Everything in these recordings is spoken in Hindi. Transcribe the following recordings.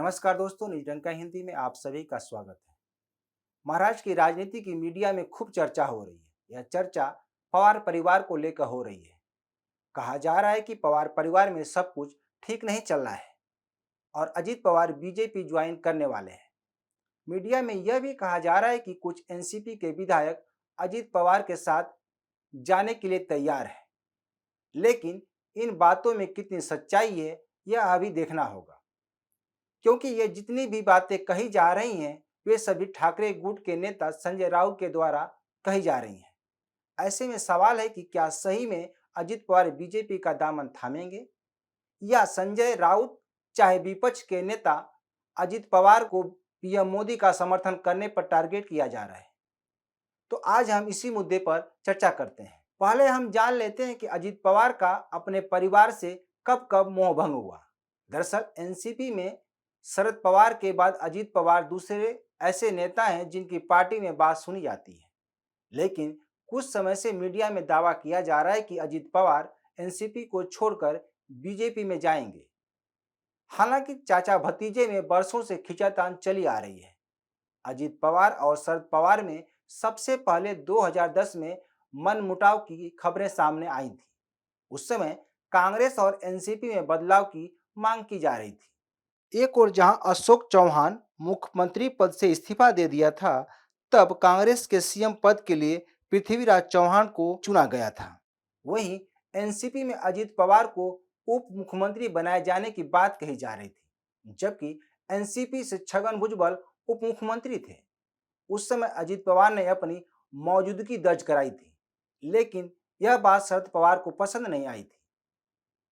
नमस्कार दोस्तों, न्यूज हिंदी में आप सभी का स्वागत है। महाराष्ट्र की राजनीति की मीडिया में खूब चर्चा हो रही है। यह चर्चा पवार परिवार को लेकर हो रही है। कहा जा रहा है कि पवार परिवार में सब कुछ ठीक नहीं चल रहा है और अजीत पवार बीजेपी ज्वाइन करने वाले हैं। मीडिया में यह भी कहा जा रहा है कि कुछ एनसीपी के विधायक अजीत पवार के साथ जाने के लिए तैयार है, लेकिन इन बातों में कितनी सच्चाई है यह अभी देखना होगा, क्योंकि ये जितनी भी बातें कही जा रही हैं वे सभी ठाकरे गुट के नेता संजय राउत के द्वारा कही जा रही हैं। ऐसे में सवाल है कि क्या सही में अजित पवार बीजेपी का दामन थामेंगे या संजय राउत चाहे विपक्ष के नेता अजित पवार को पीएम मोदी का समर्थन करने पर टारगेट किया जा रहा है। तो आज हम इसी मुद्दे पर चर्चा करते हैं। पहले हम जान लेते हैं कि अजित पवार का अपने परिवार से कब कब मोह भंग हुआ। दरअसल एनसीपी में शरद पवार के बाद अजित पवार दूसरे ऐसे नेता हैं जिनकी पार्टी में बात सुनी जाती है, लेकिन कुछ समय से मीडिया में दावा किया जा रहा है कि अजित पवार एनसीपी को छोड़कर बीजेपी में जाएंगे। हालांकि चाचा भतीजे में बरसों से खींचातान चली आ रही है। अजित पवार और शरद पवार में सबसे पहले 2010 में मनमुटाव की खबरें सामने आई थी। उस समय कांग्रेस और एनसीपी में बदलाव की मांग की जा रही थी। एक और जहां अशोक चौहान मुख्यमंत्री पद से इस्तीफा दे दिया था, तब कांग्रेस के सीएम पद के लिए पृथ्वीराज चौहान को चुना गया था। वहीं एनसीपी में अजित पवार को उप मुख्यमंत्री बनाए जाने की बात कही जा रही थी, जबकि एनसीपी से छगन भुजबल उप मुख्यमंत्री थे। उस समय अजित पवार ने अपनी मौजूदगी दर्ज कराई थी, लेकिन यह बात शरद पवार को पसंद नहीं आई थी।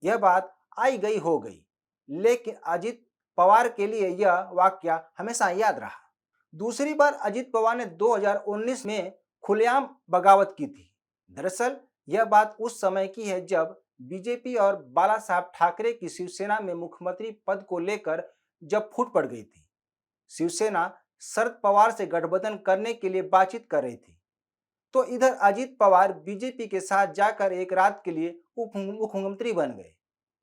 यह बात आई गई हो गई, लेकिन अजित पवार के लिए यह वाकया हमेशा याद रहा। दूसरी बार अजित पवार ने 2019 में खुलेआम बगावत की थी। दरअसल यह बात उस समय की है जब बीजेपी और बाला साहब ठाकरे की शिवसेना में मुख्यमंत्री पद को लेकर जब फूट पड़ गई थी। शिवसेना शरद पवार से गठबंधन करने के लिए बातचीत कर रही थी, तो इधर अजित पवार बीजेपी के साथ जाकर एक रात के लिए उप मुख्यमंत्री बन गए।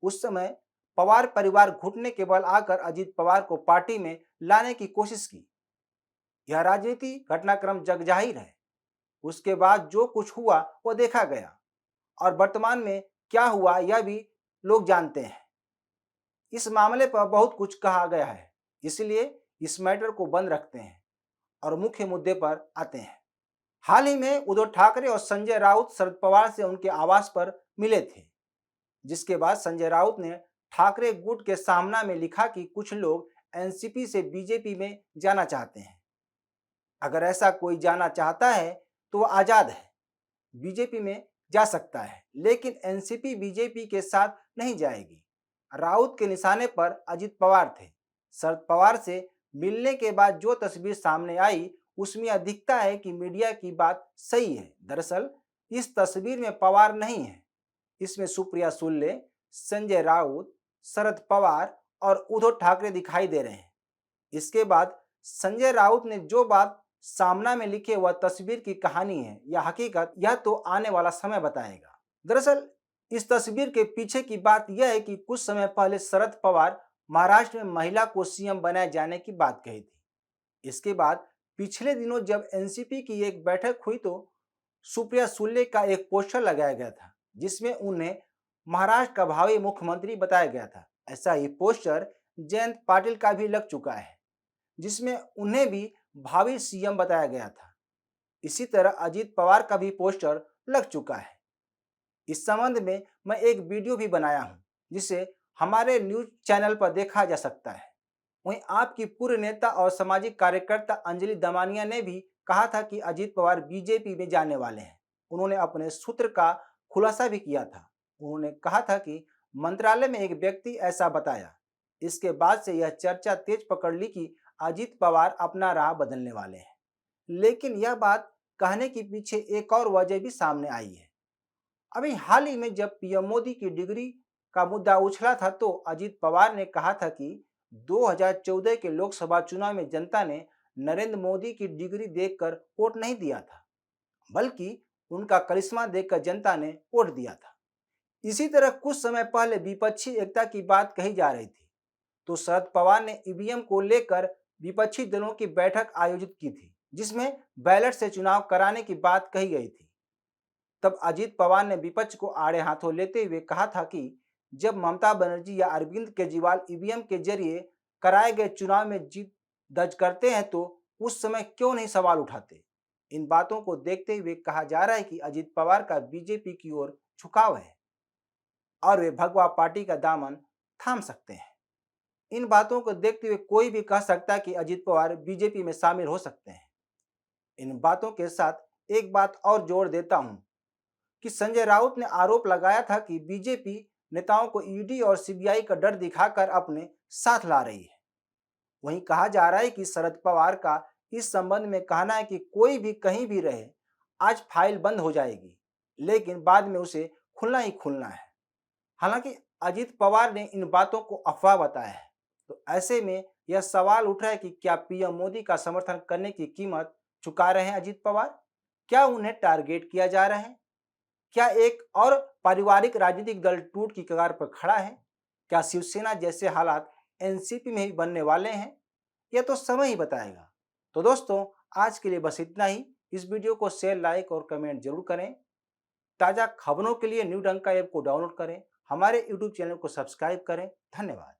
उस समय पवार परिवार घुटने के बल आकर अजित पवार को पार्टी में लाने की कोशिश की। यह राजनीति घटनाक्रम जगजाहिर है। उसके बाद जो कुछ हुआ वो देखा गया और वर्तमान में क्या हुआ यह भी लोग जानते हैं। इस मामले पर बहुत कुछ कहा गया है, इसलिए इस मैटर को बंद रखते हैं और मुख्य मुद्दे पर आते हैं। हाल ही में उद्धव ठाकरे और संजय राउत शरद पवार से उनके आवास पर मिले थे, जिसके बाद संजय राउत ने ठाकरे गुट के सामना में लिखा कि कुछ लोग एनसीपी से बीजेपी में जाना चाहते हैं। अगर ऐसा कोई जाना चाहता है तो वह आजाद है, बीजेपी में जा सकता है, लेकिन एनसीपी बीजेपी के साथ नहीं जाएगी। राउत के निशाने पर अजित पवार थे। शरद पवार से मिलने के बाद जो तस्वीर सामने आई उसमें यह दिखता है कि मीडिया की बात सही है। दरअसल इस तस्वीर में पवार नहीं है, इसमें सुप्रिया सुले, संजय राउत, शरद पवार और उद्धव ठाकरे दिखाई दे रहे हैं। इसके बाद संजय राउत ने जो बात सामना में लिखे वह तस्वीर की कहानी है या हकीकत, यह तो आने वाला समय बताएगा। दरअसल इस तस्वीर के पीछे की बात यह है कि कुछ समय पहले शरद पवार महाराष्ट्र में महिला को सीएम बनाए जाने की बात कही थी। इसके बाद पिछले दिनों जब एनसीपी की एक बैठक हुई तो सुप्रिया सुले का एक पोस्टर लगाया गया था, जिसमें उन्हें महाराष्ट्र का भावी मुख्यमंत्री बताया गया था। ऐसा ही पोस्टर जयंत पाटिल का भी लग चुका है, जिसमें उन्हें भी भावी सीएम बताया गया था। इसी तरह अजित पवार का भी पोस्टर लग चुका है। इस संबंध में मैं एक वीडियो भी बनाया हूं, जिसे हमारे न्यूज चैनल पर देखा जा सकता है। वहीं आपकी पूर्व नेता और सामाजिक कार्यकर्ता अंजलि दमानिया ने भी कहा था कि अजित पवार बीजेपी में जाने वाले हैं। उन्होंने अपने सूत्र का खुलासा भी किया था। उन्होंने कहा था कि मंत्रालय में एक व्यक्ति ऐसा बताया। इसके बाद से यह चर्चा तेज पकड़ ली कि अजित पवार अपना राह बदलने वाले हैं, लेकिन यह बात कहने के पीछे एक और वजह भी सामने आई है। अभी हाल ही में जब पीएम मोदी की डिग्री का मुद्दा उछला था तो अजित पवार ने कहा था कि 2014 के लोकसभा चुनाव में जनता ने नरेंद्र मोदी की डिग्री देखकर वोट नहीं दिया था, बल्कि उनका करिश्मा देखकर जनता ने वोट दिया था। इसी तरह कुछ समय पहले विपक्षी एकता की बात कही जा रही थी। तो शरद पवार ने ईवीएम को लेकर विपक्षी दलों की बैठक आयोजित की थी, जिसमें बैलेट से चुनाव कराने की बात कही गई थी। तब अजीत पवार ने विपक्ष को आड़े हाथों लेते हुए कहा था कि जब ममता बनर्जी या अरविंद केजरीवाल ईवीएम के जरिए कराए गए चुनाव में जीत दर्ज करते हैं तो उस समय क्यों नहीं सवाल उठाते। इन बातों को देखते हुए कहा जा रहा है कि अजीत पवार का बीजेपी की ओर झुकाव है और वे भगवा पार्टी का दामन थाम सकते हैं। इन बातों को देखते हुए कोई भी कह सकता है कि अजीत पवार बीजेपी में शामिल हो सकते हैं। इन बातों के साथ एक बात और जोड़ देता हूं कि संजय राउत ने आरोप लगाया था कि बीजेपी नेताओं को ईडी और सीबीआई का डर दिखाकर अपने साथ ला रही है। वहीं कहा जा रहा है कि शरद पवार का इस संबंध में कहना है कि कोई भी कहीं भी रहे, आज फाइल बंद हो जाएगी, लेकिन बाद में उसे खुलना ही खुलना है। हालांकि अजीत पवार ने इन बातों को अफवाह बताया है। तो ऐसे में यह सवाल उठ रहा है कि क्या पीएम मोदी का समर्थन करने की कीमत चुका रहे हैं अजीत पवार? क्या उन्हें टारगेट किया जा रहा है? क्या एक और पारिवारिक राजनीतिक दल टूट की कगार पर खड़ा है? क्या शिवसेना जैसे हालात एनसीपी में भी बनने वाले हैं? यह तो समय ही बताएगा। तो दोस्तों, आज के लिए बस इतना ही। इस वीडियो को शेयर, लाइक और कमेंट जरूर करें। ताज़ा खबरों के लिए न्यू डंका ऐप को डाउनलोड करें, हमारे यूट्यूब चैनल को सब्सक्राइब करें। धन्यवाद।